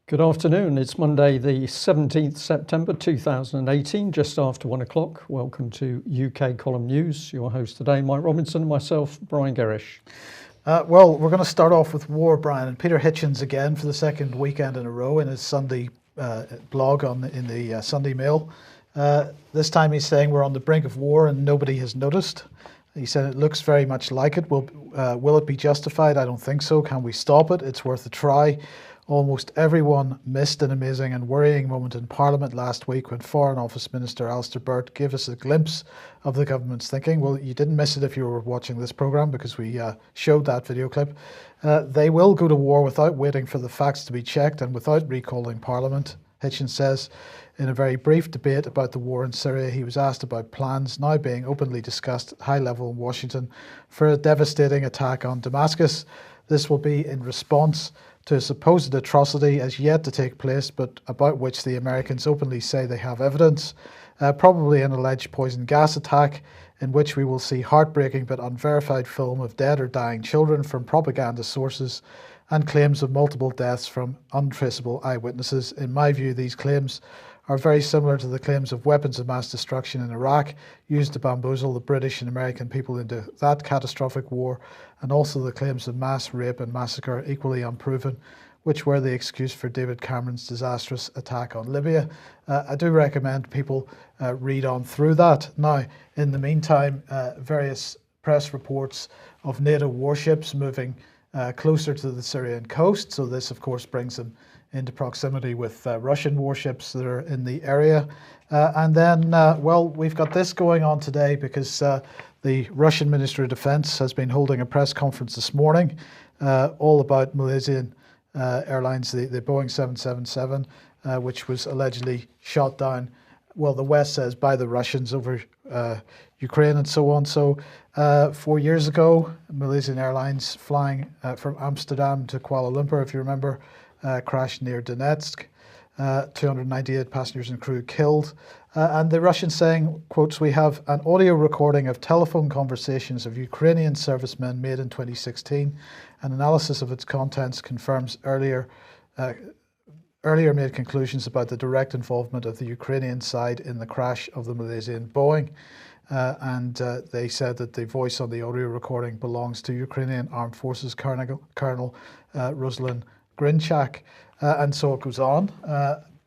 Good afternoon. It's Monday, the 17th September 2018, just after 1 o'clock. Welcome to UK Column News. Your host today, Mike Robinson, and myself, Brian Gerrish. Well, we're going to start off with war, Brian, and Peter Hitchens again for the second weekend in a row in his Sunday blog in the Sunday Mail. This time he's saying we're on the brink of war and nobody has noticed. He said it looks very much like it. Will it be justified? I don't think so. Can we stop it? It's worth a try. Almost everyone missed an amazing and worrying moment in Parliament last week when Foreign Office Minister Alistair Burt gave us a glimpse of the government's thinking. Well, you didn't miss it if you were watching this programme because we showed that video clip. They will go to war without waiting for the facts to be checked and without recalling Parliament, Hitchens says. In a very brief debate about the war in Syria, he was asked about plans now being openly discussed at high level in Washington for a devastating attack on Damascus. This will be in response to a supposed atrocity as yet to take place, but about which the Americans openly say they have evidence, probably an alleged poison gas attack in which we will see heartbreaking but unverified film of dead or dying children from propaganda sources and claims of multiple deaths from untraceable eyewitnesses. In my view, these claims are very similar to the claims of weapons of mass destruction in Iraq used to bamboozle the British and American people into that catastrophic war, and also the claims of mass rape and massacre, equally unproven, which were the excuse for David Cameron's disastrous attack on Libya. I do recommend people read on through that. Now, in the meantime, various press reports of NATO warships moving closer to the Syrian coast. So this, of course, brings them into proximity with Russian warships that are in the area. And then, well, we've got this going on today because the Russian Ministry of Defense has been holding a press conference this morning all about Malaysian Airlines, the Boeing 777, which was allegedly shot down, well, the West says, by the Russians over Ukraine and so on. So 4 years ago, Malaysian Airlines flying from Amsterdam to Kuala Lumpur, if you remember, crashed near Donetsk. 298 passengers and crew killed. And the Russians saying, quotes, "We have an audio recording of telephone conversations of Ukrainian servicemen made in 2016. An analysis of its contents confirms earlier made conclusions about the direct involvement of the Ukrainian side in the crash of the Malaysian Boeing." And they said that the voice on the audio recording belongs to Ukrainian Armed Forces Colonel Ruslan Grinchak. And so it goes on.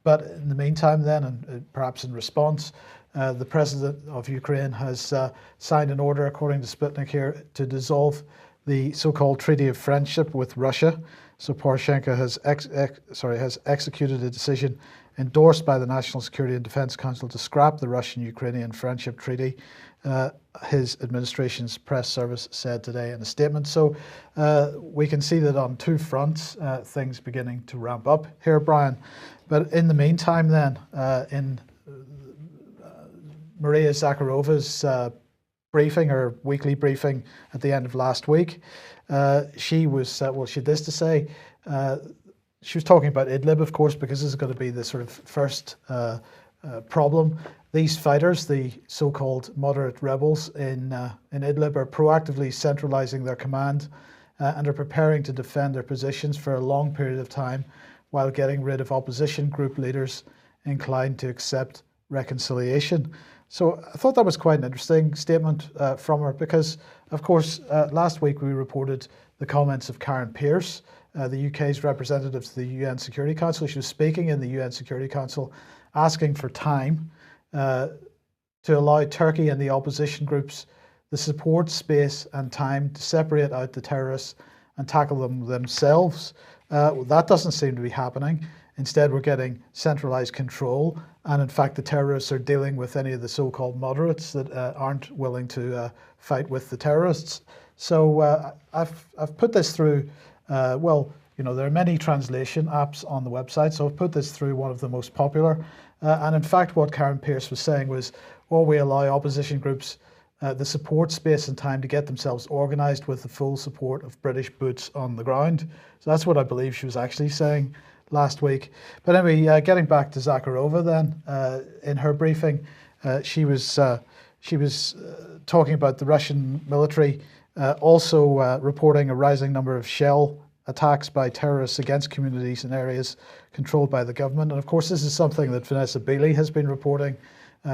But in the meantime then, and perhaps in response, the president of Ukraine has signed an order, according to Sputnik here, to dissolve the so-called Treaty of Friendship with Russia. So Poroshenko has executed a decision endorsed by the National Security and Defense Council to scrap the Russian-Ukrainian Friendship Treaty, his administration's press service said today in a statement. So we can see that on two fronts, things beginning to ramp up here, Brian. But in the meantime then, in Maria Zakharova's briefing, her weekly briefing at the end of last week, she was, well, she had this to say. She was talking about Idlib, of course, because this is going to be the sort of first problem. These fighters, the so-called moderate rebels in Idlib, are proactively centralizing their command and are preparing to defend their positions for a long period of time while getting rid of opposition group leaders inclined to accept reconciliation. So I thought that was quite an interesting statement from her because, of course, last week we reported the comments of Karen Pierce, the UK's representative to the UN Security Council. She was speaking in the UN Security Council asking for time to allow Turkey and the opposition groups the support, space and time to separate out the terrorists and tackle them themselves. That doesn't seem to be happening. Instead, we're getting centralized control. And in fact, the terrorists are dealing with any of the so-called moderates that aren't willing to fight with the terrorists. So I've put this through, well, you know, there are many translation apps on the website. So I've put this through one of the most popular. And in fact, what Karen Pierce was saying was, well, we allow opposition groups the support, space and time to get themselves organised with the full support of British boots on the ground. So that's what I believe she was actually saying last week. But anyway, getting back to Zakharova then, in her briefing, she was talking about the Russian military also reporting a rising number of shell attacks by terrorists against communities in areas controlled by the government. And of course, this is something that Vanessa Beeley has been reporting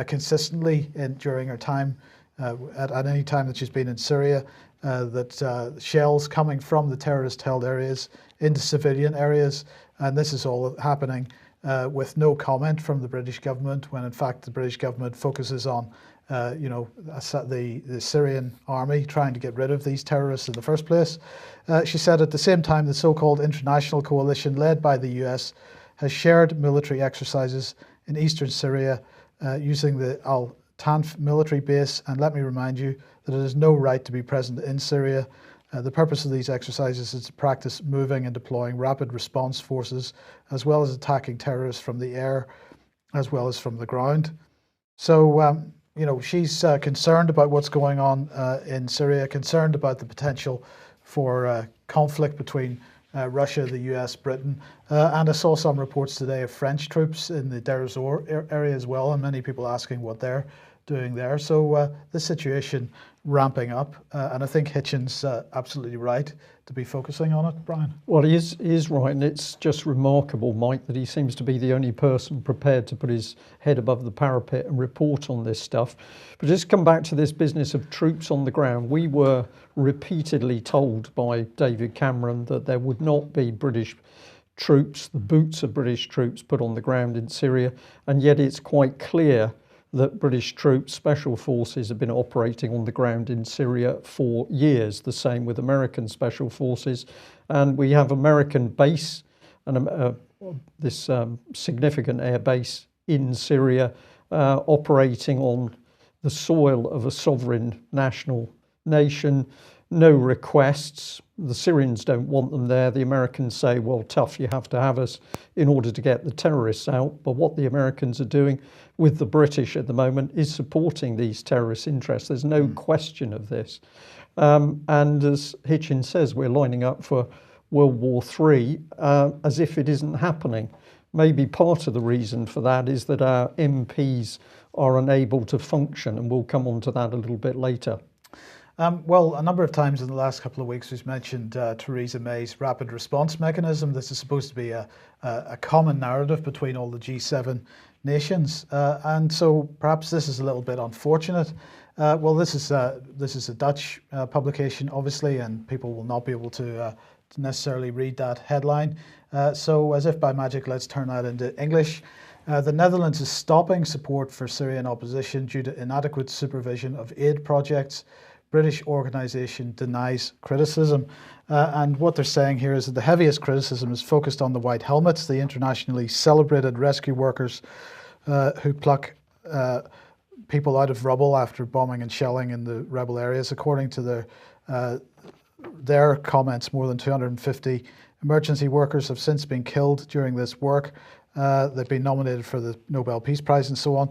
consistently during her time, at any time that she's been in Syria, that shells coming from the terrorist-held areas into civilian areas. And this is all happening with no comment from the British government, when in fact the British government focuses on the Syrian army trying to get rid of these terrorists in the first place. She said at the same time the so-called international coalition led by the US has shared military exercises in eastern Syria using the Al-Tanf military base, and let me remind you that it has no right to be present in Syria. The purpose of these exercises is to practice moving and deploying rapid response forces, as well as attacking terrorists from the air, as well as from the ground. So, she's concerned about what's going on in Syria, concerned about the potential for conflict between Russia, the US, Britain. And I saw some reports today of French troops in the Deir ez-Zor area as well, and many people asking what they're doing there. So this situation ramping up, and I think Hitchens absolutely right to be focusing on it, Brian. Well, he is right, and it's just remarkable, Mike, that he seems to be the only person prepared to put his head above the parapet and report on this stuff. But just come back to this business of troops on the ground. We were repeatedly told by David Cameron that there would not be British troops, the boots of British troops put on the ground in Syria, and yet it's quite clear that British troops, special forces, have been operating on the ground in Syria for years. The same with American special forces. And we have American base and this significant air base in Syria operating on the soil of a sovereign national nation. No requests. The Syrians don't want them there. The Americans say, well, tough, you have to have us in order to get the terrorists out. But what the Americans are doing with the British at the moment is supporting these terrorist interests. There's no question of this. And as Hitchens says, we're lining up for World War III as if it isn't happening. Maybe part of the reason for that is that our MPs are unable to function, and we'll come on to that a little bit later. Well, a number of times in the last couple of weeks we've mentioned Theresa May's rapid response mechanism. This is supposed to be a common narrative between all the G7 nations, and so perhaps this is a little bit unfortunate. Well, this is a Dutch publication, obviously, and people will not be able to necessarily read that headline. So as if by magic, let's turn that into English. The Netherlands is stopping support for Syrian opposition due to inadequate supervision of aid projects. British organisation denies criticism. And what they're saying here is that the heaviest criticism is focused on the White Helmets, the internationally celebrated rescue workers who pluck people out of rubble after bombing and shelling in the rebel areas. According to their comments, more than 250 emergency workers have since been killed during this work. They've been nominated for the Nobel Peace Prize and so on.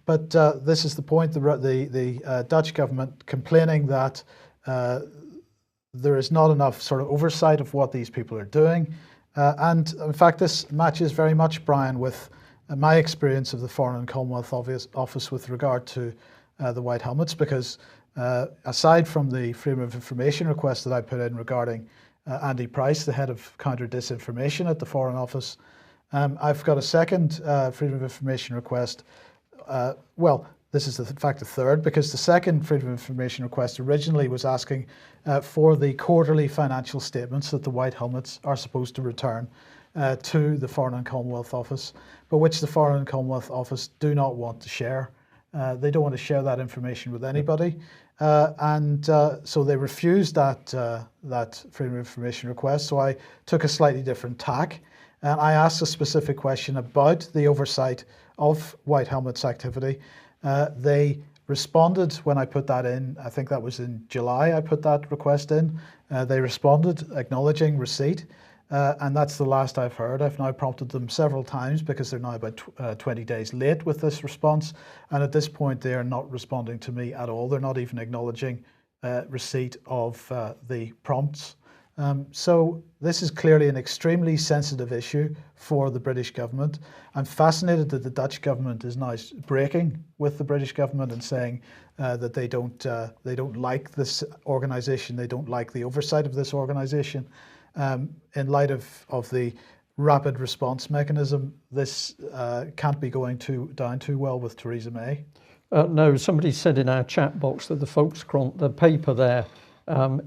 But this is the point, the Dutch government complaining that there is not enough sort of oversight of what these people are doing. And in fact, this matches very much, Brian, with my experience of the Foreign and Commonwealth Office with regard to the White Helmets, because aside from the Freedom of Information request that I put in regarding Andy Price, the head of counter-disinformation at the Foreign Office, I've got a second Freedom of Information request. Well, this is in fact a third, because the second Freedom of Information request originally was asking for the quarterly financial statements that the White Helmets are supposed to return to the Foreign and Commonwealth Office, but which the Foreign and Commonwealth Office do not want to share. They don't want to share that information with anybody. So they refused that Freedom of Information request. So I took a slightly different tack. And I asked a specific question about the oversight of White Helmets activity. They responded when I put that in. I think that was in July I put that request in. They responded acknowledging receipt, and that's the last I've heard. I've now prompted them several times because they're now about 20 days late with this response, and at this point they are not responding to me at all. They're not even acknowledging receipt of the prompts. So this is clearly an extremely sensitive issue for the British government. I'm fascinated that the Dutch government is now breaking with the British government and saying that they don't like this organisation, they don't like the oversight of this organisation. in light of the rapid response mechanism, this can't be going down too well with Theresa May? No, somebody said in our chat box that the Volkskrant, the paper there,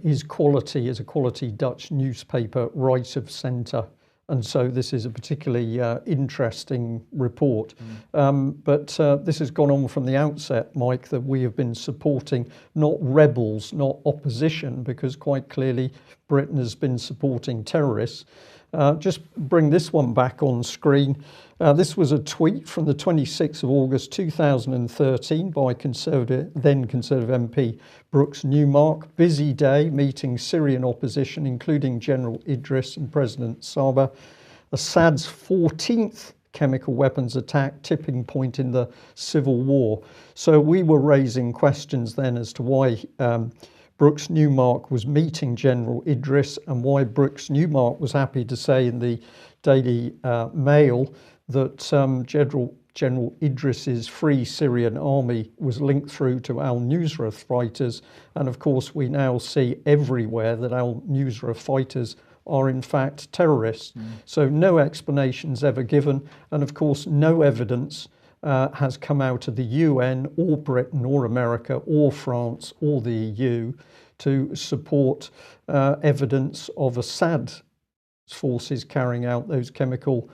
is a quality Dutch newspaper, right of centre. And so this is a particularly interesting report. But this has gone on from the outset, Mike, that we have been supporting not rebels, not opposition, because quite clearly Britain has been supporting terrorists. Just bring this one back on screen. This was a tweet from the 26th of August 2013 by then Conservative MP Brooks Newmark. Busy day meeting Syrian opposition, including General Idris and President Saba. Assad's 14th chemical weapons attack, tipping point in the civil war. So we were raising questions then as to why Brooks Newmark was meeting General Idris, and why Brooks Newmark was happy to say in the Daily Mail that General Idris's Free Syrian Army was linked through to al-Nusra fighters. And of course, we now see everywhere that al-Nusra fighters are in fact terrorists. So no explanations ever given. And of course, no evidence has come out of the UN or Britain or America or France or the EU to support evidence of Assad's forces carrying out those chemical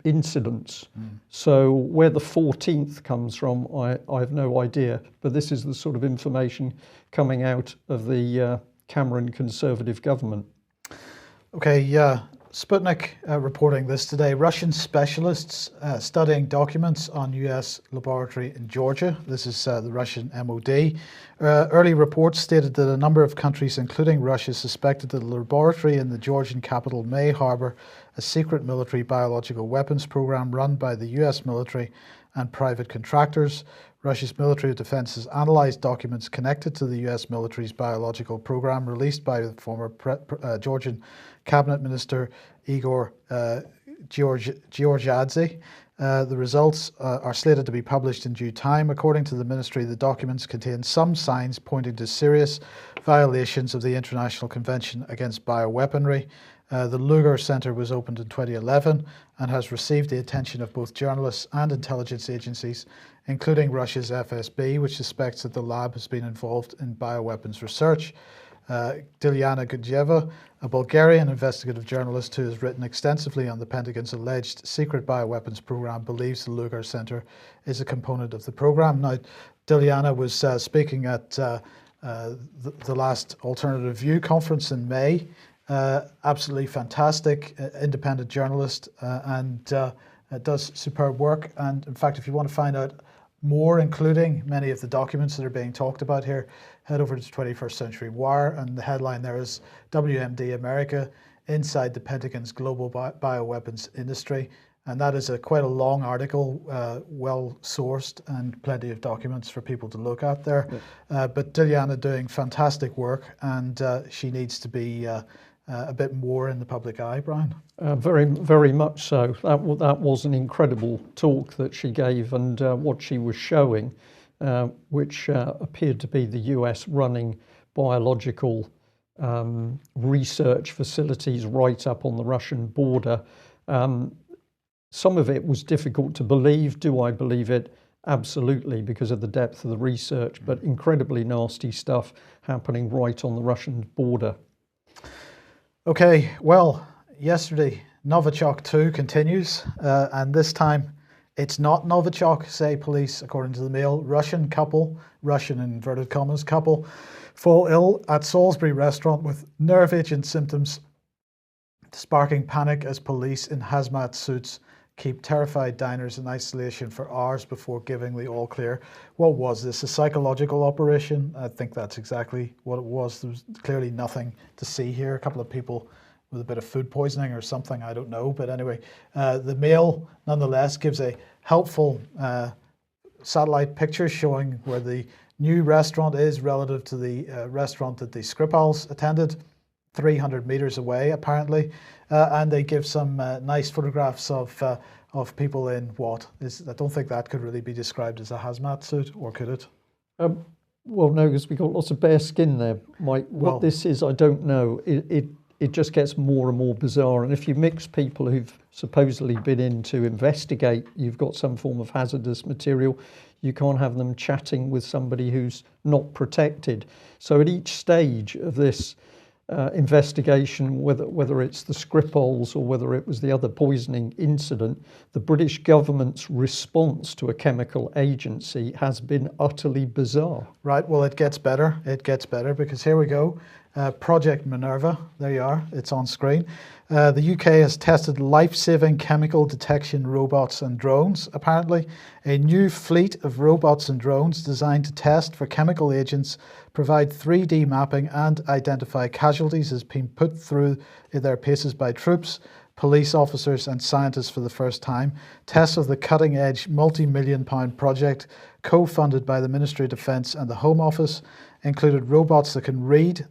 incidents. So where the 14th comes from, I have no idea. But this is the sort of information coming out of the Cameron Conservative government. Okay, Sputnik reporting this today. Russian specialists studying documents on US laboratory in Georgia. This is the Russian MOD. Early reports stated that a number of countries, including Russia, suspected that the laboratory in the Georgian capital may harbour a secret military biological weapons program run by the US military and private contractors. Russia's Military of Defense has analysed documents connected to the US military's biological program released by the former Georgian Cabinet Minister Igor Georgiadze. The results are slated to be published in due time. According to the ministry, the documents contain some signs pointing to serious violations of the International Convention Against Bioweaponry. The Lugar Center was opened in 2011 and has received the attention of both journalists and intelligence agencies, including Russia's FSB, which suspects that the lab has been involved in bioweapons research. Dilyana Gudjeva, a Bulgarian investigative journalist who has written extensively on the Pentagon's alleged secret bioweapons program, believes the Lugar Center is a component of the program. Now, Dilyana was speaking at the last Alternative View conference in May. Absolutely fantastic, independent journalist, and does superb work. And in fact, if you want to find out more, including many of the documents that are being talked about here, head over to 21st Century Wire, and the headline there is WMD America Inside the Pentagon's Global Bioweapons Industry. And that is quite a long article, well sourced, and plenty of documents for people to look at there. Yeah. But Dilyana doing fantastic work, and she needs to be a bit more in the public eye, Brian. Very, very much so. That was an incredible talk that she gave, and what she was showing, which appeared to be the US running biological research facilities right up on the Russian border. Some of it was difficult to believe. Do I believe it? Absolutely, because of the depth of the research, but incredibly nasty stuff happening right on the Russian border. Okay, well, yesterday, Novichok 2 continues, and this time it's not Novichok, say police, according to the Mail. Russian in inverted commas, couple, fall ill at Salisbury restaurant with nerve agent symptoms, sparking panic as police in hazmat suits keep terrified diners in isolation for hours before giving the all clear. What was this, a psychological operation? I think that's exactly what it was. There was clearly nothing to see here. A couple of people with a bit of food poisoning or something, I don't know. But anyway, the Mail nonetheless gives a helpful satellite picture showing where the new restaurant is relative to the restaurant that the Skripals attended, 300 meters away apparently, and they give some nice photographs of people in what is, I don't think that could really be described as a hazmat suit, or could it? Well, no, because we got lots of bare skin there, Mike. What this is, I don't know. it just gets more and more bizarre. And if you mix people who've supposedly been in to investigate, you've got some form of hazardous material, you can't have them chatting with somebody who's not protected. So at each stage of this investigation, whether it's the Skripals or whether it was the other poisoning incident, the British government's response to a chemical agency has been utterly bizarre. Right, well, it gets better. It gets better because here we go. Project Minerva, there you are, it's on screen. The UK has tested life-saving chemical detection robots and drones, apparently. A new fleet of robots and drones designed to test for chemical agents, provide 3D mapping and identify casualties has been put through their paces by troops, police officers and scientists for the first time. Tests of the cutting-edge multi-million-pound project, co-funded by the Ministry of Defence and the Home Office, included robots that can read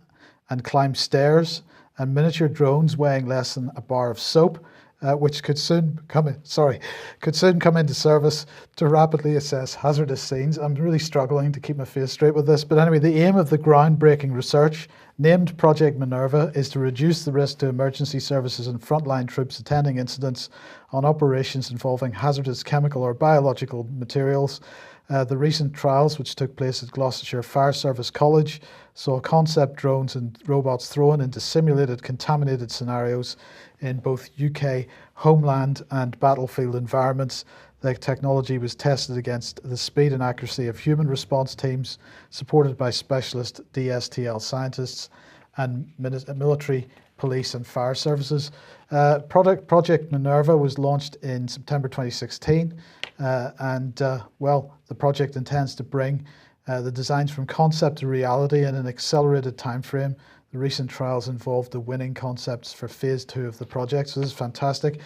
and climb stairs, and miniature drones weighing less than a bar of soap, which could soon come into service to rapidly assess hazardous scenes. I'm really struggling to keep my face straight with this, but anyway, the aim of the groundbreaking research, named Project Minerva, is to reduce the risk to emergency services and frontline troops attending incidents on operations involving hazardous chemical or biological materials. The recent trials, which took place at Gloucestershire Fire Service College, saw concept drones and robots thrown into simulated contaminated scenarios in both UK homeland and battlefield environments. The technology was tested against the speed and accuracy of human response teams, supported by specialist DSTL scientists and military, police and fire services. Project Minerva was launched in September 2016, the project intends to bring the designs from concept to reality in an accelerated time frame. The recent trials involved the winning concepts for phase 2 of the project, so this is fantastic.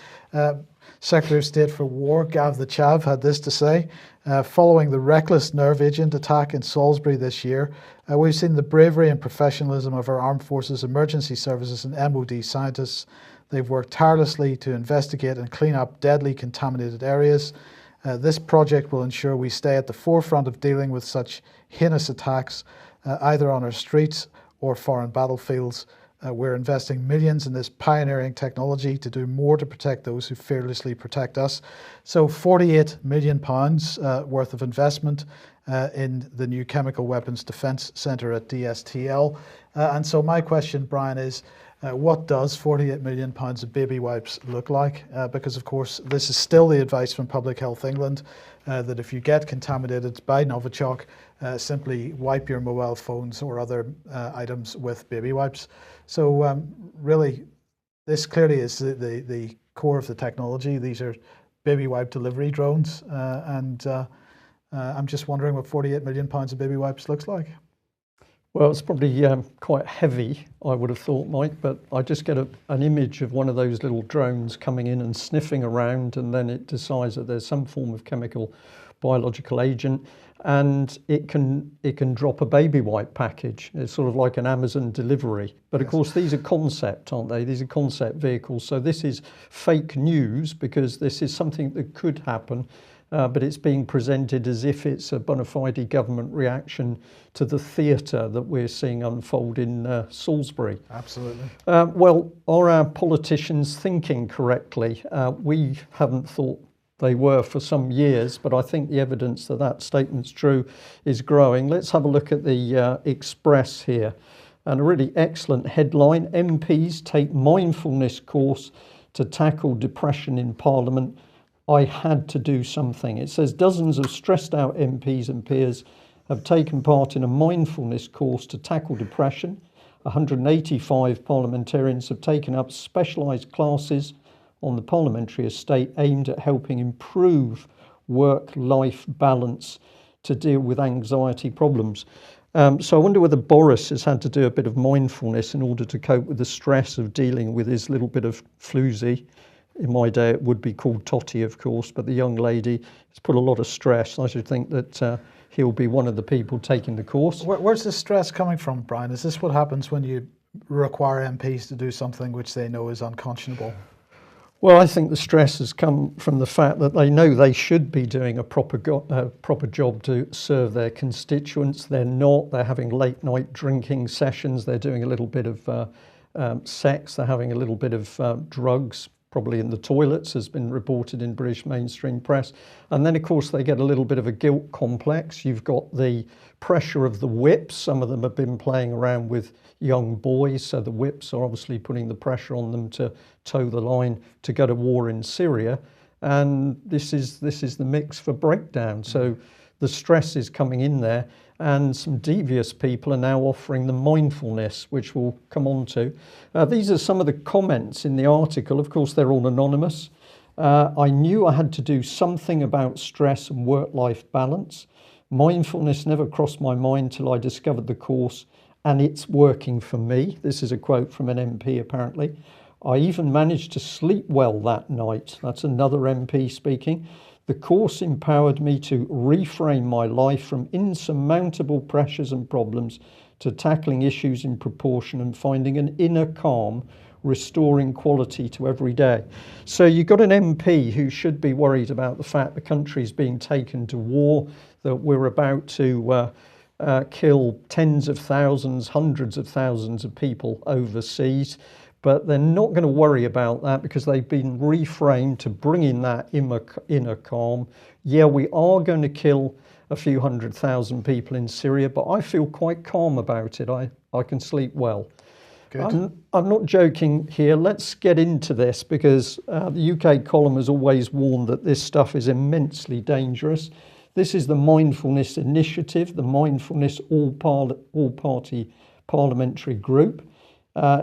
Secretary of State for War, Gav the Chav, had this to say: following the reckless nerve agent attack in Salisbury this year, we've seen the bravery and professionalism of our armed forces, emergency services and MOD scientists. They've worked tirelessly to investigate and clean up deadly contaminated areas. This project will ensure we stay at the forefront of dealing with such heinous attacks, either on our streets or foreign battlefields. We're investing millions in this pioneering technology to do more to protect those who fearlessly protect us. So £48 million worth of investment in the new Chemical Weapons Defence Centre at DSTL. And so my question, Brian, is what does £48 million of baby wipes look like? Because, of course, this is still the advice from Public Health England, that if you get contaminated by Novichok, simply wipe your mobile phones or other items with baby wipes. So really, this clearly is the core of the technology. These are baby wipe delivery drones, and I'm just wondering what £48 million of baby wipes looks like. Well, it's probably quite heavy, I would have thought, Mike, but I just get an image of one of those little drones coming in and sniffing around, and then it decides that there's some form of chemical biological agent, and it can drop a baby wipe package. It's sort of like an Amazon delivery. But of course, these are concept, aren't they? These are concept vehicles. So this is fake news because this is something that could happen. But it's being presented as if it's a bona fide government reaction to the theatre that we're seeing unfold in Salisbury. Absolutely. Well, are our politicians thinking correctly? We haven't thought they were for some years, but I think the evidence that that statement's true is growing. Let's have a look at the Express here. And a really excellent headline: MPs take mindfulness course to tackle depression in Parliament. I had to do something. It says dozens of stressed out MPs and peers have taken part in a mindfulness course to tackle depression. 185 parliamentarians have taken up specialised classes on the parliamentary estate aimed at helping improve work-life balance to deal with anxiety problems. So I wonder whether Boris has had to do a bit of mindfulness in order to cope with the stress of dealing with his little bit of floozy. In my day, it would be called Totty, of course, but the young lady has put a lot of stress. I should think that he'll be one of the people taking the course. Where's the stress coming from, Brian? Is this what happens when you require MPs to do something which they know is unconscionable? Well, I think the stress has come from the fact that they know they should be doing a proper job to serve their constituents. They're not. They're having late night drinking sessions. They're doing a little bit of sex. They're having a little bit of drugs, probably in the toilets, has been reported in British mainstream press. And then, of course, they get a little bit of a guilt complex. You've got the pressure of the whips. Some of them have been playing around with young boys, so the whips are obviously putting the pressure on them to toe the line to go to war in Syria. And this is the mix for breakdown. So the stress is coming in there, and some devious people are now offering them mindfulness, which we'll come on to. These are some of the comments in the article. Of course, they're all anonymous. I knew I had to do something about stress and work-life balance. Mindfulness never crossed my mind till I discovered the course, and it's working for me. This is a quote from an MP, apparently. I even managed to sleep well that night. That's another MP speaking. The course empowered me to reframe my life from insurmountable pressures and problems to tackling issues in proportion and finding an inner calm, restoring quality to every day. So you've got an MP who should be worried about the fact the country is being taken to war, that we're about to kill tens of thousands, hundreds of thousands of people overseas. But they're not going to worry about that because they've been reframed to bring in that inner calm. Yeah, we are going to kill a few 100,000 people in Syria, but I feel quite calm about it. I can sleep well. Good. I'm not joking here. Let's get into this because the UK column has always warned that this stuff is immensely dangerous. This is the Mindfulness Initiative, the Mindfulness All-Party Parliamentary Group.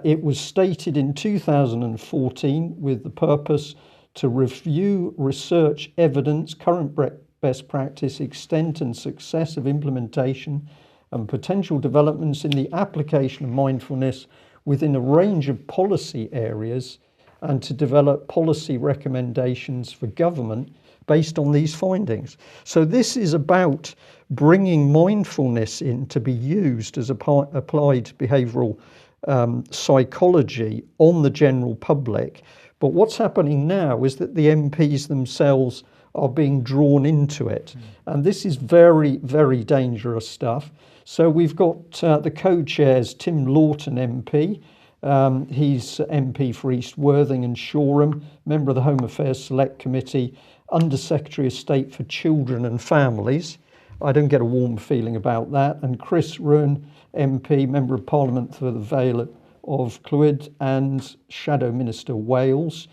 It was stated in 2014 with the purpose to review research evidence, current best practice, extent and success of implementation, and potential developments in the application of mindfulness within a range of policy areas, and to develop policy recommendations for government based on these findings. So this is about bringing mindfulness in to be used as applied behavioural psychology on the general public. But what's happening now is that the MPs themselves are being drawn into it. And this is very, very dangerous stuff. So we've got the co-chairs, Tim Lawton MP. He's MP for East Worthing and Shoreham, member of the Home Affairs Select Committee, Under Secretary of State for Children and Families. I don't get a warm feeling about that. And Chris Rowan, MP, Member of Parliament for the Vale of Clwyd and Shadow Minister Wales.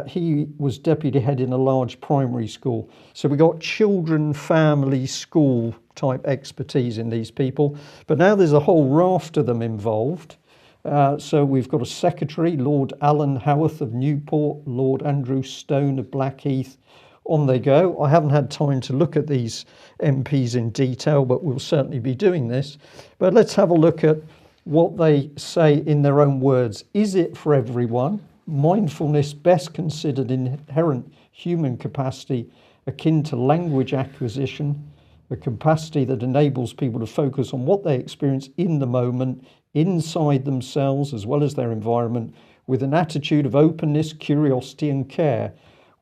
He was deputy head in a large primary school. So we got children, family, school type expertise in these people. But now there's a whole raft of them involved. So we've got a secretary, Lord Alan Howarth of Newport, Lord Andrew Stone of Blackheath. On they go. I haven't had time to look at these MPs in detail, but we'll certainly be doing this. But let's have a look at what they say in their own words. Is it for everyone? Mindfulness best considered inherent human capacity akin to language acquisition, a capacity that enables people to focus on what they experience in the moment, inside themselves as well as their environment, with an attitude of openness, curiosity and care.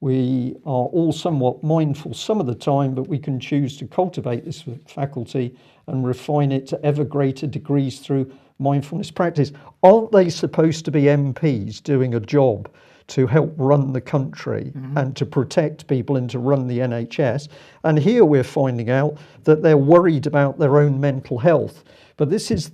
We are all somewhat mindful some of the time, but we can choose to cultivate this faculty and refine it to ever greater degrees through mindfulness practice. Aren't they supposed to be MPs doing a job to help run the country and to protect people and to run the NHS? And here we're finding out that they're worried about their own mental health. But this is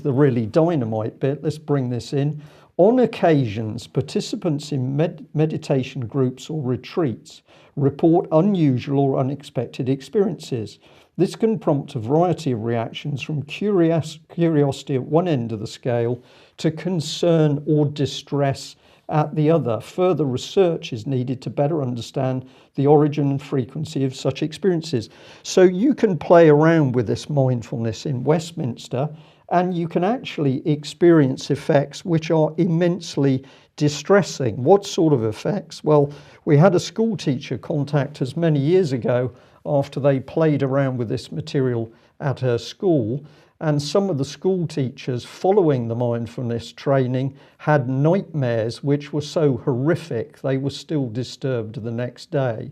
the really dynamite bit. Let's bring this in. On occasions, participants in meditation groups or retreats report unusual or unexpected experiences. This can prompt a variety of reactions from curiosity at one end of the scale to concern or distress at the other. Further research is needed to better understand the origin and frequency of such experiences. So you can play around with this mindfulness in Westminster, and you can actually experience effects which are immensely distressing. What sort of effects? Well, we had a school teacher contact us many years ago after they played around with this material at her school, and some of the school teachers following the mindfulness training had nightmares which were so horrific they were still disturbed the next day.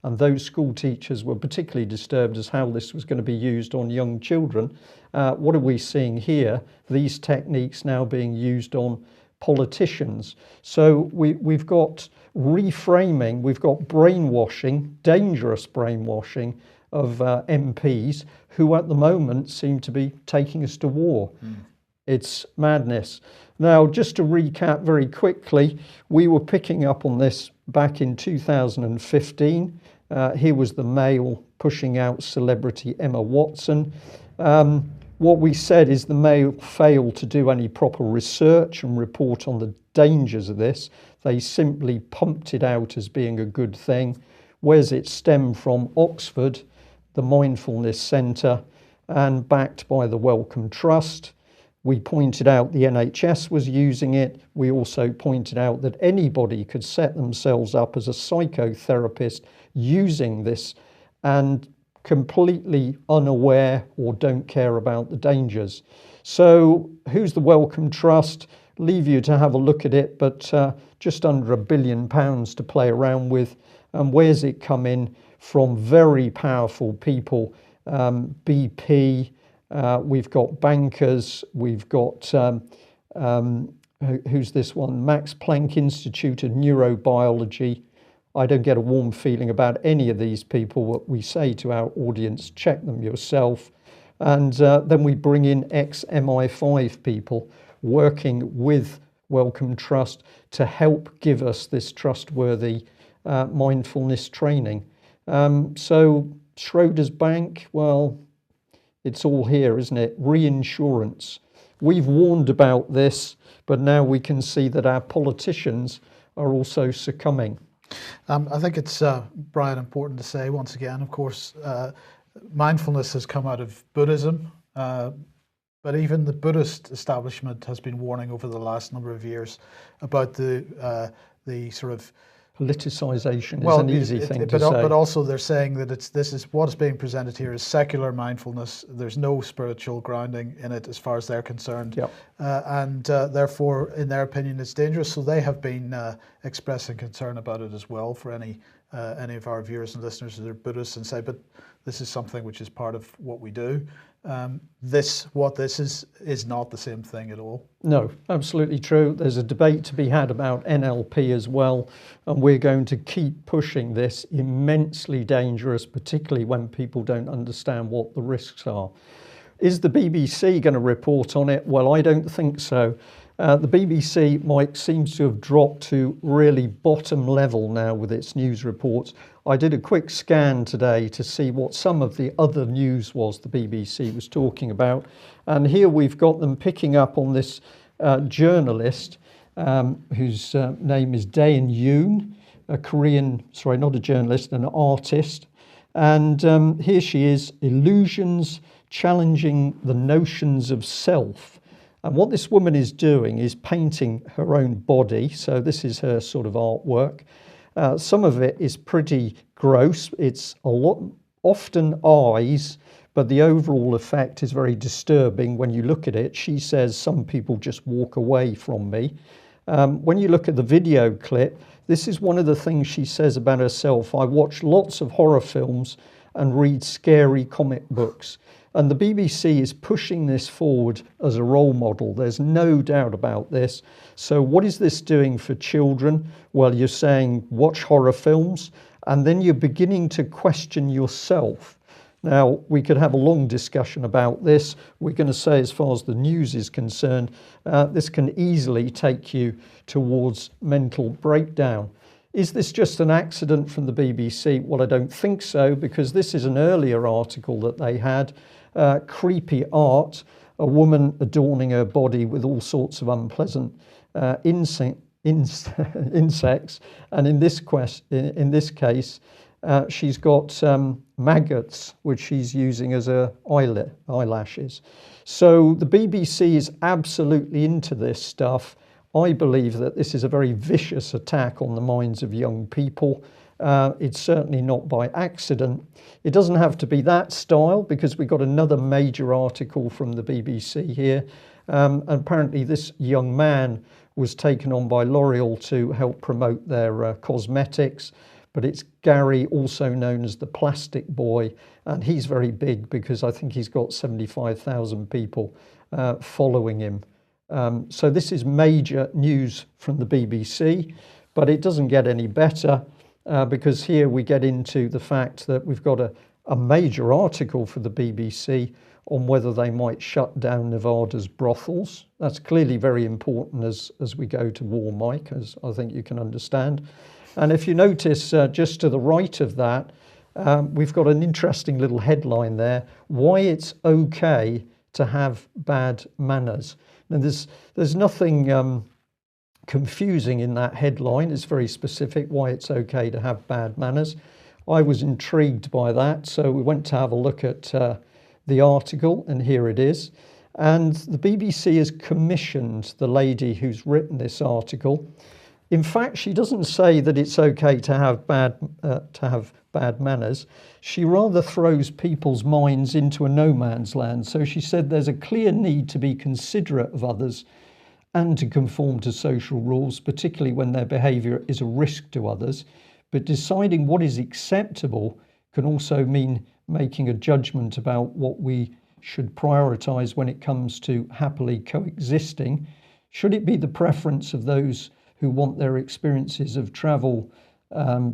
And those school teachers were particularly disturbed as how this was going to be used on young children. What are we seeing here? These techniques now being used on politicians. So we've got reframing, we've got brainwashing, dangerous brainwashing of MPs who at the moment seem to be taking us to war. It's madness. Now, just to recap very quickly, we were picking up on this back in 2015. Here was the Mail pushing out celebrity Emma Watson. What we said is the Mail failed to do any proper research and report on the dangers of this. They simply pumped it out as being a good thing. Where's it stemmed from? Oxford, the Mindfulness Centre, and backed by the Wellcome Trust. We pointed out the NHS was using it. We also pointed out that anybody could set themselves up as a psychotherapist using this and completely unaware or don't care about the dangers. So who's the Wellcome Trust? Leave you to have a look at it, but just under £1 billion to play around with. And where's it come in? From very powerful people, BP, we've got bankers, we've got, who's this one? Max Planck Institute of Neurobiology. I don't get a warm feeling about any of these people. What we say to our audience, check them yourself. And then we bring in ex-MI5 people working with Wellcome Trust to help give us this trustworthy mindfulness training. So Schroders Bank, well, it's all here, isn't it? Reinsurance. We've warned about this, but now we can see that our politicians are also succumbing. I think it's, Brian, important to say once again, of course, mindfulness has come out of Buddhism, but even the Buddhist establishment has been warning over the last number of years about the sort of politicization is an easy thing to say. But also they're saying that this is what is being presented here is secular mindfulness. There's no spiritual grounding in it as far as they're concerned. Yep. And therefore, in their opinion, it's dangerous. So they have been expressing concern about it as well for any of our viewers and listeners who are Buddhists and say, but this is something which is part of what we do. What this is not the same thing at all. No, absolutely true. There's a debate to be had about NLP as well, and we're going to keep pushing this. Immensely dangerous, particularly when people don't understand what the risks are. Is the BBC going to report on it? Well, I don't think so. The BBC, Mike, seems to have dropped to really bottom level now with its news reports. I did a quick scan today to see what some of the other news was the BBC was talking about. And here we've got them picking up on this journalist whose name is Daein Yoon, a Korean, sorry, not a journalist, an artist. And here she is, illusions challenging the notions of self. And what this woman is doing is painting her own body. So this is her sort of artwork. Some of it is pretty gross. It's often eyes, but the overall effect is very disturbing when you look at it. She says, some people just walk away from me. When you look at the video clip, this is one of the things she says about herself. I watch lots of horror films and read scary comic books. And the BBC is pushing this forward as a role model. There's no doubt about this. So what is this doing for children? Well, you're saying watch horror films, and then you're beginning to question yourself. Now, we could have a long discussion about this. We're going to say, as far as the news is concerned, this can easily take you towards mental breakdown. Is this just an accident from the BBC? Well, I don't think so, because this is an earlier article that they had. Creepy art, a woman adorning her body with all sorts of unpleasant insects, and in this case, she's got maggots, which she's using as her eyelashes. So the BBC is absolutely into this stuff. I believe that this is a very vicious attack on the minds of young people. It's certainly not by accident. It doesn't have to be that style, because we got another major article from the BBC here. Apparently this young man was taken on by L'Oreal to help promote their cosmetics, but it's Gary, also known as the Plastic Boy, and he's very big because I think he's got 75,000 people following him. So this is major news from the BBC, but it doesn't get any better because here we get into the fact that we've got a major article for the BBC on whether they might shut down Nevada's brothels. That's clearly very important as we go to war, Mike, as I think you can understand. And if you notice just to the right of that, we've got an interesting little headline there, why it's okay to have bad manners. Now there's nothing confusing in that headline. It's very specific why it's okay to have bad manners. I was intrigued by that, so we went to have a look at the article, and here it is. And the BBC has commissioned the lady who's written this article. In fact, she doesn't say that it's okay to have bad manners. She rather throws people's minds into a no man's land. So she said there's a clear need to be considerate of others and to conform to social rules, particularly when their behaviour is a risk to others. But deciding what is acceptable can also mean making a judgment about what we should prioritise when it comes to happily coexisting. Should it be the preference of those who want their experiences of travel,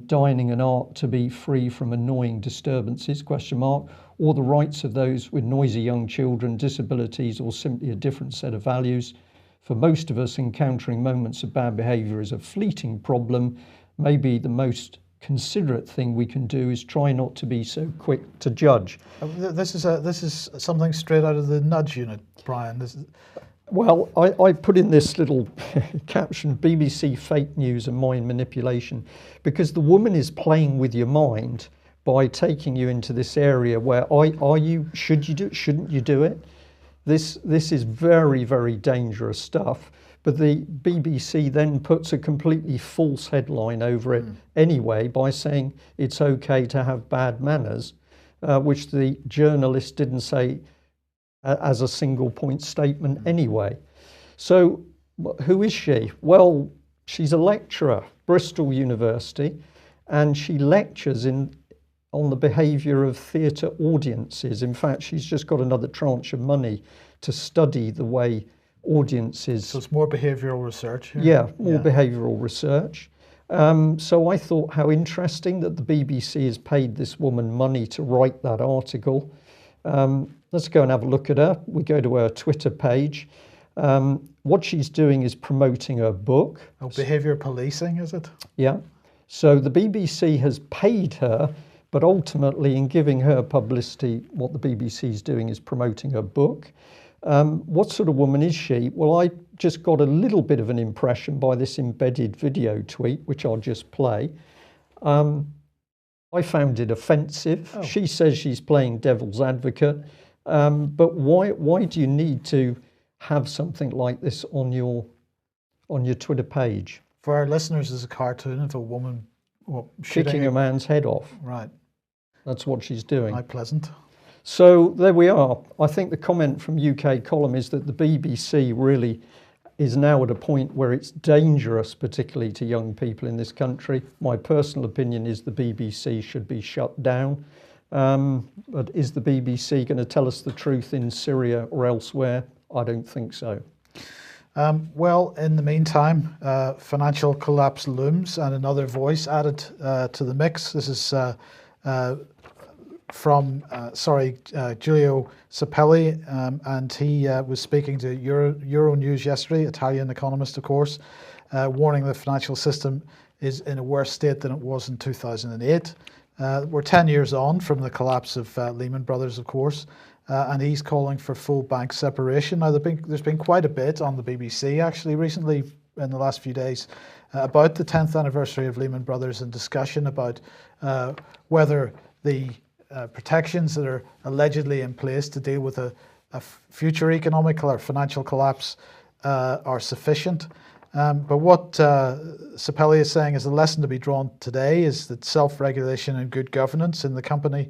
dining and art to be free from annoying disturbances, or the rights of those with noisy young children, disabilities, or simply a different set of values? For most of us, encountering moments of bad behaviour is a fleeting problem. Maybe the most considerate thing we can do is try not to be so quick to judge. This is something straight out of the nudge unit, Brian. Well, I put in this little caption, BBC fake news and mind manipulation, because the woman is playing with your mind by taking you into this area where should you do it, shouldn't you do it? This is very, very dangerous stuff. But the BBC then puts a completely false headline over it anyway by saying it's okay to have bad manners, which the journalist didn't say as a single point statement anyway. So who is she? Well, she's a lecturer, Bristol University, and she lectures on the behaviour of theatre audiences. In fact, she's just got another tranche of money to study the way audiences. So it's more behavioural research here? Yeah, more behavioural research. So I thought how interesting that the BBC has paid this woman money to write that article. Let's go and have a look at her. We go to her Twitter page. What she's doing is promoting her book. Oh, behaviour policing, is it? Yeah. So the BBC has paid her, but ultimately in giving her publicity, what the BBC is doing is promoting her book. What sort of woman is she? Well, I just got a little bit of an impression by this embedded video tweet, which I'll just play. I found it offensive. Oh. She says she's playing devil's advocate. But why do you need to have something like this on your Twitter page? For our listeners, is a cartoon of a woman kicking a man's head off. Right. That's what she's doing. Quite pleasant. So there we are. I think the comment from UK Column is that the BBC really is now at a point where it's dangerous, particularly to young people in this country. My personal opinion is the BBC should be shut down. But is the BBC going to tell us the truth in Syria or elsewhere? I don't think so. Well, in the meantime, financial collapse looms, and another voice added to the mix. This is from Giulio Cepelli, and he was speaking to Euronews yesterday, Italian economist, of course, warning the financial system is in a worse state than it was in 2008. We're 10 years on from the collapse of Lehman Brothers, of course, and he's calling for full bank separation. Now, there's been quite a bit on the BBC, actually, recently, in the last few days, about the 10th anniversary of Lehman Brothers and discussion about whether the protections that are allegedly in place to deal with a future economic or financial collapse are sufficient. But what Cepelli is saying is the lesson to be drawn today is that self-regulation and good governance in the company,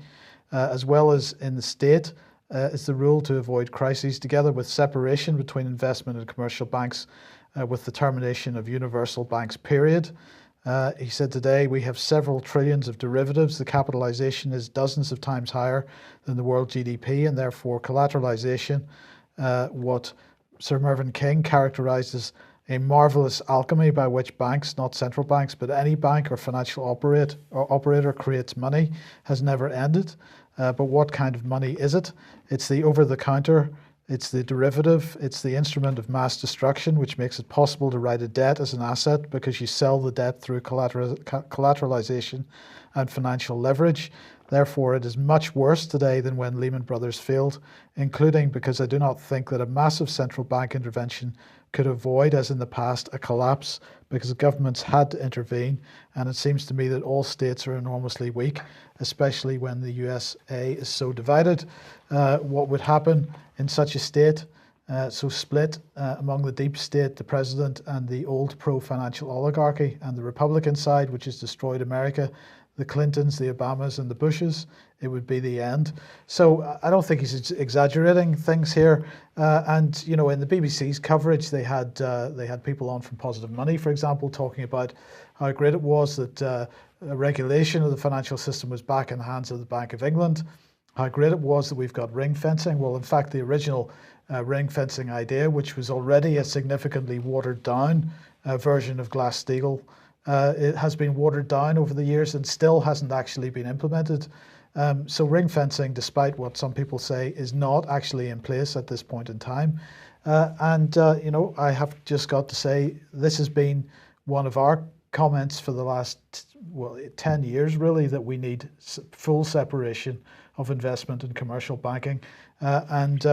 as well as in the state, is the rule to avoid crises, together with separation between investment and commercial banks, with the termination of universal banks, period. He said today we have several trillions of derivatives. The capitalization is dozens of times higher than the world GDP, and therefore collateralization, what Sir Mervyn King characterised as a marvellous alchemy by which banks, not central banks, but any bank or financial operator creates money, has never ended. But what kind of money is it? It's the over-the-counter, it's the derivative, it's the instrument of mass destruction, which makes it possible to write a debt as an asset because you sell the debt through collateralization and financial leverage. Therefore, it is much worse today than when Lehman Brothers failed, including because I do not think that a massive central bank intervention could avoid, as in the past, a collapse because governments had to intervene. And it seems to me that all states are enormously weak, especially when the USA is so divided. What would happen in such a state, so split among the deep state, the president, and the old pro-financial oligarchy, and the Republican side, which has destroyed America, the Clintons, the Obamas, and the Bushes, it would be the end. So I don't think he's exaggerating things here. And you know, in the BBC's coverage, they had people on from Positive Money, for example, talking about how great it was that a regulation of the financial system was back in the hands of the Bank of England. How great it was that we've got ring fencing. Well, in fact, the original ring fencing idea, which was already a significantly watered down version of Glass-Steagall, it has been watered down over the years and still hasn't actually been implemented. So ring fencing, despite what some people say, is not actually in place at this point in time. You know, I have just got to say, this has been one of our comments for the last, 10 years, really, that we need full separation of investment and commercial banking.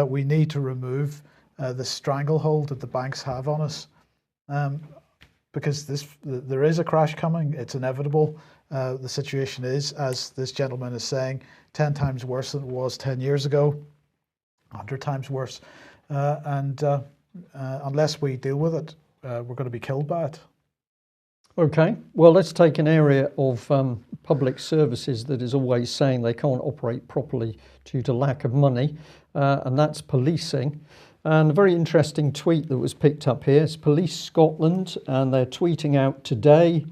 We need to remove the stranglehold that the banks have on us. Because there is a crash coming. It's inevitable. The situation is, as this gentleman is saying, 10 times worse than it was 10 years ago, 100 times worse. Unless we deal with it, we're going to be killed by it. Okay, well, let's take an area of public services that is always saying they can't operate properly due to lack of money, and that's policing. And a very interesting tweet that was picked up here is Police Scotland, and they're tweeting out today,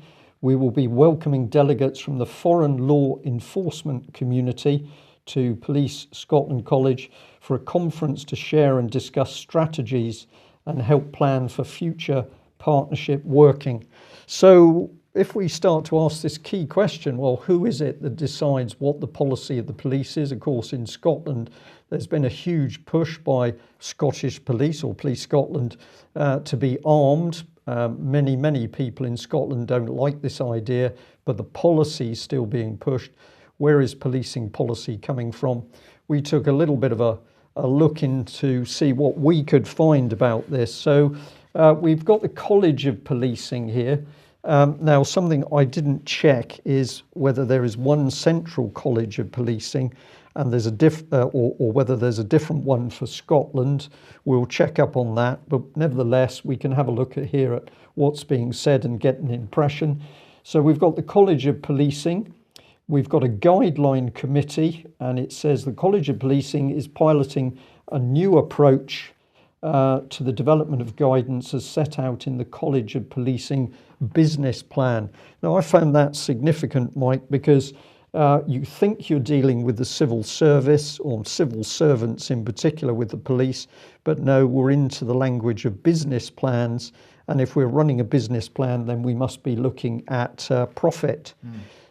we will be welcoming delegates from the foreign law enforcement community to Police Scotland College for a conference to share and discuss strategies and help plan for future partnership working. So if we start to ask this key question, well, who is it that decides what the policy of the police is? Of course, in Scotland, there's been a huge push by Scottish Police or Police Scotland to be armed. Many people in Scotland don't like this idea, but the policy is still being pushed. Where is policing policy coming from? We took a little bit of a look into see what we could find about this. So we've got the College of Policing here. Now, something I didn't check is whether there is one central College of Policing and there's a or whether there's a different one for Scotland. We'll check up on that, but nevertheless, we can have a look here at what's being said and get an impression. So we've got the College of Policing. We've got a guideline committee, and it says the College of Policing is piloting a new approach to the development of guidance as set out in the College of Policing business plan. Now, I found that significant, Mike, because you think you're dealing with the civil service or civil servants in particular with the police, but no, we're into the language of business plans. And if we're running a business plan, then we must be looking at profit.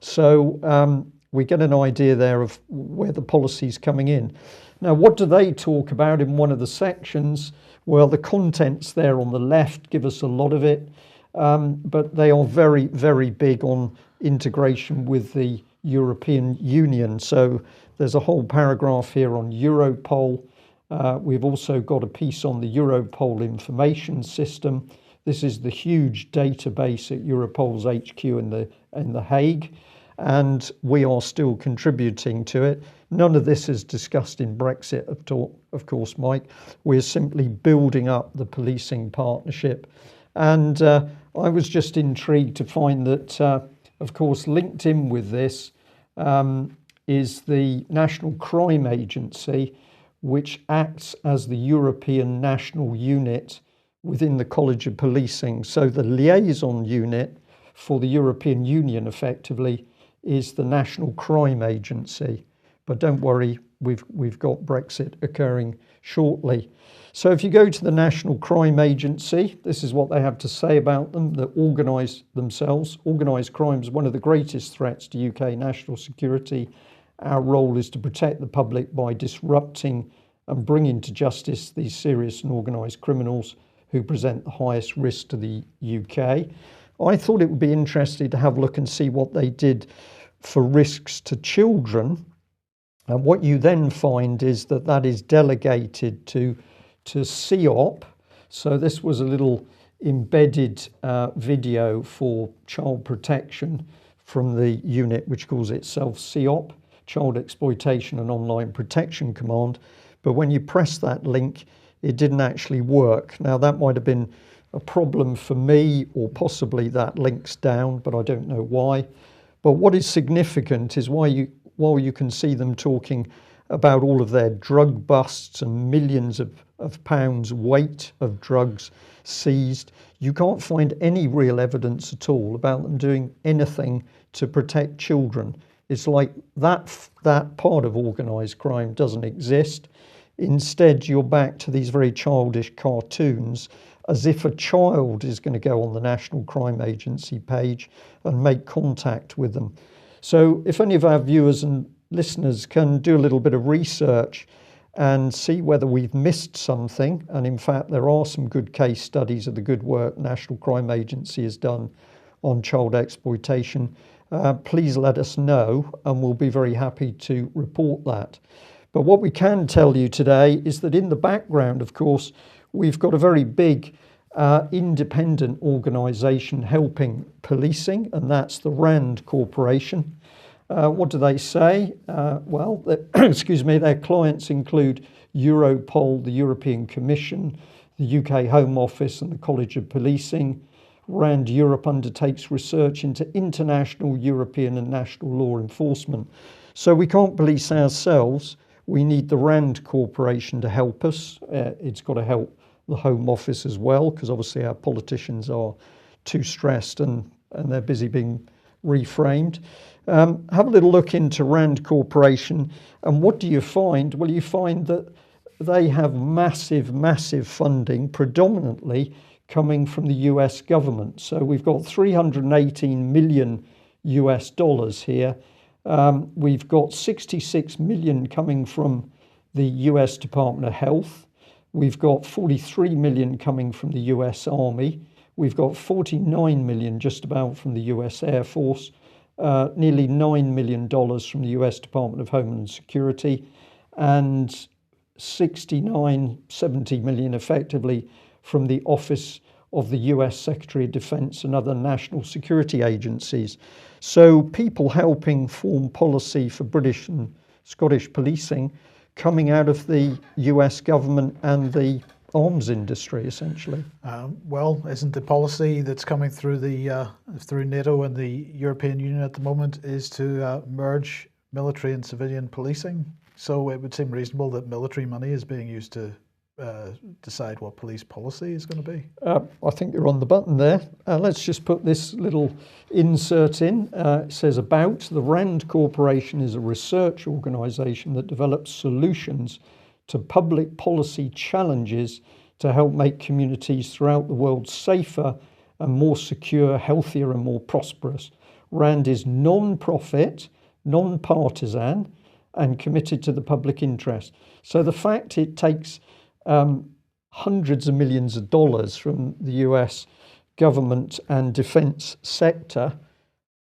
So we get an idea there of where the policy's coming in. Now, what do they talk about in one of the sections? Well, the contents there on the left give us a lot of it, but they are very big on integration with the European Union. So there's a whole paragraph here on Europol. We've also got a piece on the Europol information system. This is the huge database at Europol's HQ in the Hague, and we are still contributing to it. None of this is discussed in Brexit at all, of course, Mike. We're simply building up the policing partnership. And I was just intrigued to find that, of course, linked in with this is the National Crime Agency, which acts as the European national unit within the College of Policing. So the liaison unit for the European Union, effectively, is the National Crime Agency. But don't worry, we've got Brexit occurring shortly. So if you go to the National Crime Agency, this is what they have to say about them, that organise themselves. Organised crime is one of the greatest threats to UK national security. Our role is to protect the public by disrupting and bringing to justice these serious and organised criminals who present the highest risk to the UK. I thought it would be interesting to have a look and see what they did for risks to children. And what you then find is that is delegated to CEOP. So this was a little embedded video for child protection from the unit which calls itself CEOP, Child Exploitation and Online Protection Command. But when you press that link, it didn't actually work. Now that might have been a problem for me, or possibly that link's down, but I don't know why. But what is significant is while you can see them talking about all of their drug busts and millions of pounds weight of drugs seized, you can't find any real evidence at all about them doing anything to protect children. It's like that part of organised crime doesn't exist. Instead, you're back to these very childish cartoons, as if a child is going to go on the National Crime Agency page and make contact with them. So if any of our viewers and listeners can do a little bit of research and see whether we've missed something, and in fact there are some good case studies of the good work National Crime Agency has done on child exploitation, please let us know and we'll be very happy to report that. But what we can tell you today is that in the background, of course, we've got a very big independent organisation helping policing, and that's the RAND Corporation. What do they say? Well, excuse me, their clients include Europol, the European Commission, the UK Home Office and the College of Policing. RAND Europe undertakes research into international, European and national law enforcement. So we can't police ourselves. We need the RAND Corporation to help us. It's got to help the Home Office as well, because obviously our politicians are too stressed and they're busy being reframed. Have a little look into RAND Corporation, and what do you find? Well, you find that they have massive funding, predominantly coming from the US government. So we've got $318 million here. We've got 66 million coming from the US Department of Health. We've got 43 million coming from the US Army. We've got 49 million just about from the US Air Force, nearly $9 million from the US Department of Homeland Security, and 70 million effectively from the Office of the US Secretary of Defense and other national security agencies. So people helping form policy for British and Scottish policing coming out of the US government and the arms industry, essentially. Well, isn't the policy that's coming through through NATO and the European Union at the moment is to merge military and civilian policing? So it would seem reasonable that military money is being used to decide what police policy is going to be. I think you're on the button there. Let's just put this little insert in. It says about the RAND Corporation is a research organisation that develops solutions to public policy challenges to help make communities throughout the world safer and more secure, healthier and more prosperous. RAND is non-profit, non-partisan and committed to the public interest. So the fact it takes hundreds of millions of dollars from the US government and defence sector,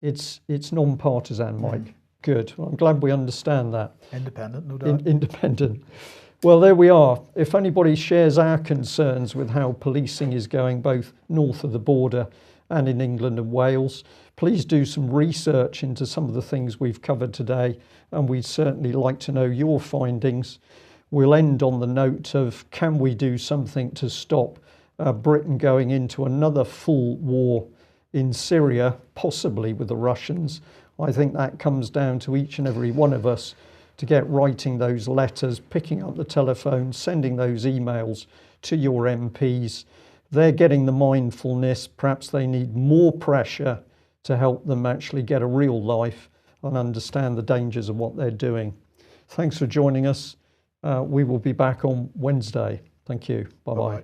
it's non-partisan, Mike. Good. Well, I'm glad we understand that. Independent, no doubt. Independent. Well, there we are. If anybody shares our concerns with how policing is going both north of the border and in England and Wales, please do some research into some of the things we've covered today, and we'd certainly like to know your findings. We'll end on the note of, can we do something to stop Britain going into another full war in Syria, possibly with the Russians? I think that comes down to each and every one of us to get writing those letters, picking up the telephone, sending those emails to your MPs. They're getting the mindfulness. Perhaps they need more pressure to help them actually get a real life and understand the dangers of what they're doing. Thanks for joining us. We will be back on Wednesday. Thank you. Bye-bye. Bye-bye.